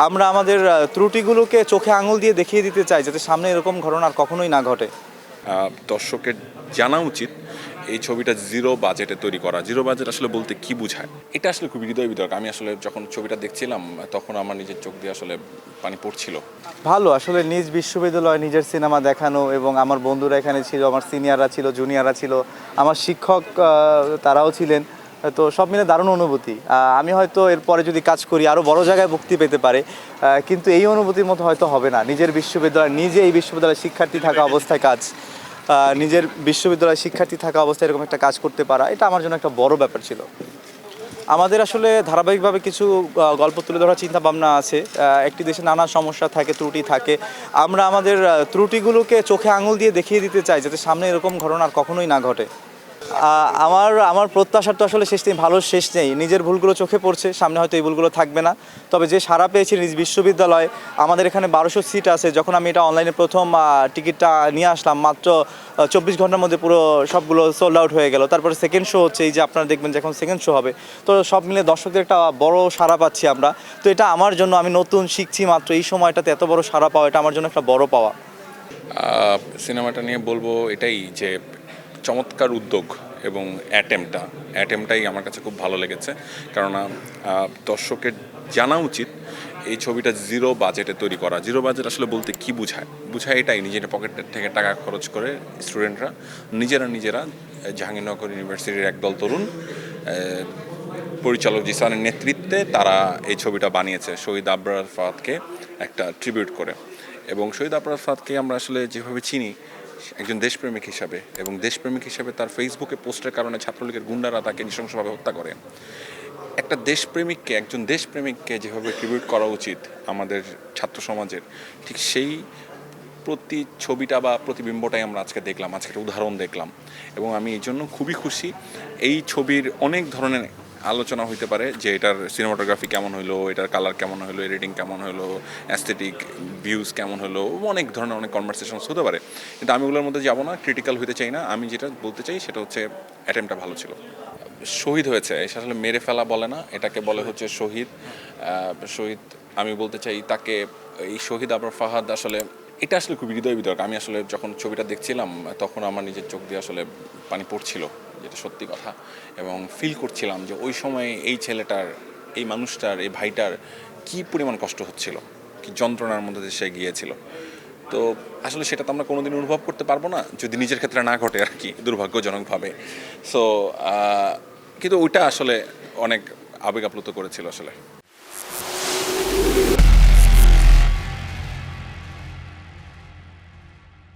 আমরা আমাদের ত্রুটিগুলোকে চোখে আঙুল দিয়ে দেখিয়ে দিতে চাই, যাতে সামনে এরকম ঘটনা আর কখনোই না ঘটে। দর্শকের জানা উচিত এই ছবিটা জিরো বাজেটে তৈরি করা। জিরো বাজেট আসলে বলতে কি বোঝায়, এটা আসলে খুব হৃদয় বিদারক। আমি আসলে যখন ছবিটা দেখছিলাম তখন আমার নিজের চোখ দিয়ে আসলে পানি পড়ছিল। ভালো, আসলে নিজ বিশ্ববিদ্যালয়ে নিজের সিনেমা দেখানো, এবং আমার বন্ধুরা এখানে ছিল, আমার সিনিয়ররা ছিল, জুনিয়ররা ছিল, আমার শিক্ষক তারাও ছিলেন। তো সব মিলে দারুণ অনুভূতি। আমি হয়তো এরপরে যদি কাজ করি আরও বড় জায়গায় মুক্তি পেতে পারে, কিন্তু এই অনুভূতির মতো হয়তো হবে না। নিজের বিশ্ববিদ্যালয়, নিজে এই বিশ্ববিদ্যালয়ের শিক্ষার্থী থাকা অবস্থায় কাজ, নিজের বিশ্ববিদ্যালয়ের শিক্ষার্থী থাকা অবস্থায় এরকম একটা কাজ করতে পারা, এটা আমার জন্য একটা বড় ব্যাপার ছিল। আমাদের আসলে ধারাবাহিকভাবে কিছু গল্প তুলে ধরার চিন্তা ভাবনা আছে। একটি দেশে নানা সমস্যা থাকে, ত্রুটি থাকে। আমরা আমাদের ত্রুটিগুলোকে চোখে আঙুল দিয়ে দেখিয়ে দিতে চাই, যাতে সামনে এরকম ঘটনা আর কখনোই না ঘটে। আমার আমার প্রত্যাশার তো আসলে শেষ নেই, ভালো শেষ নেই। নিজের ভুলগুলো চোখে পড়ছে, সামনে হয়তো এই ভুলগুলো থাকবে না। তবে যে সাড়া পেয়েছি নিজ বিশ্ববিদ্যালয়, আমাদের এখানে 1200 সিট আছে। যখন আমি এটা অনলাইনে প্রথম টিকিটটা নিয়ে আসলাম, মাত্র 24 ঘন্টার মধ্যে পুরো সবগুলো সোল্ড আউট হয়ে গেল। তারপরে সেকেন্ড শো হচ্ছে, এই যে আপনারা দেখবেন যে এখন সেকেন্ড শো হবে। তো সব মিলে দর্শকদের একটা বড় সাড়া পাচ্ছি আমরা। তো এটা আমার জন্য, আমি নতুন শিখছি মাত্র, এই সময়টাতে এত বড় সাড়া পাওয়া, এটা আমার জন্য একটা বড় পাওয়া। সিনেমাটা নিয়ে বলবো এটাই যে চমৎকার উদ্যোগ, এবং অ্যাটেম্পটাই আমার কাছে খুব ভালো লেগেছে। কেননা দর্শকের জানা উচিত এই ছবিটা জিরো বাজেটে তৈরি করা। জিরো বাজেট আসলে বলতে কি বোঝায় এটাই, নিজের পকেটের থেকে টাকা খরচ করে স্টুডেন্টরা নিজেরা জাহাঙ্গীরনগর ইউনিভার্সিটির একদল তরুণ পরিচালক জিসানের নেতৃত্বে তারা এই ছবিটা বানিয়েছে শহীদ আবরার ফাহাদকে একটা ট্রিবিউট করে। এবং শহীদ আবরার ফাহাদকে আমরা আসলে যেভাবে চিনি একজন দেশপ্রেমিক হিসাবে, এবং দেশপ্রেমিক হিসাবে তার ফেসবুকে পোস্টের কারণে ছাত্রলীগের গুন্ডারা তাকে নৃশংসভাবে হত্যা করে। একটা দেশপ্রেমিককে, একজন দেশপ্রেমিককে যেভাবে ট্রিবিউট করা উচিত আমাদের ছাত্র সমাজের, ঠিক সেই ছবিটা বা প্রতিবিম্বটাই আমরা আজকে দেখলাম, আজকে একটা উদাহরণ দেখলাম। এবং আমি এই জন্য খুবই খুশি। এই ছবির অনেক ধরনের আলোচনা হইতে পারে যে এটার সিনেমাটোগ্রাফি কেমন হলো, এটার কালার কেমন হলো, এডিটিং কেমন হলো, অ্যাস্থেটিক ভিউজ কেমন হলো, অনেক ধরনের অনেক কনভারসেশন হতে পারে। কিন্তু আমি ওগুলোর মধ্যে যাবো না, ক্রিটিক্যাল হইতে চাই না। আমি যেটা বলতে চাই সেটা হচ্ছে অ্যাটেম্পটা ভালো ছিল। শহীদ হয়েছে, এটা আসলে মেরে ফেলা বলে না, এটাকে বলে হচ্ছে শহীদ। শহীদ আমি বলতে চাই তাকে, এই শহীদ আবরার ফাহাদ আসলে, এটা আসলে খুব হৃদয় বিদারক। আমি আসলে যখন ছবিটা দেখছিলাম তখন আমার নিজের চোখ দিয়ে আসলে পানি পড়ছিল, যেটা সত্যি কথা। এবং ফিল করছিলাম যে ওই সময় এই ছেলেটার, এই মানুষটার, এই ভাইটার কি পরিমাণ কষ্ট হচ্ছিল, কি যন্ত্রণার মধ্যে দিয়ে সে গিয়েছিল। তো আসলে সেটা তো আমরা কোনোদিন অনুভব করতে পারবো না যদি নিজের ক্ষেত্রে না ঘটে আর কি, দুর্ভাগ্যজনকভাবে। সো কিন্তু ওইটা আসলে অনেক আবেগ আপ্লুত করেছিল আসলে।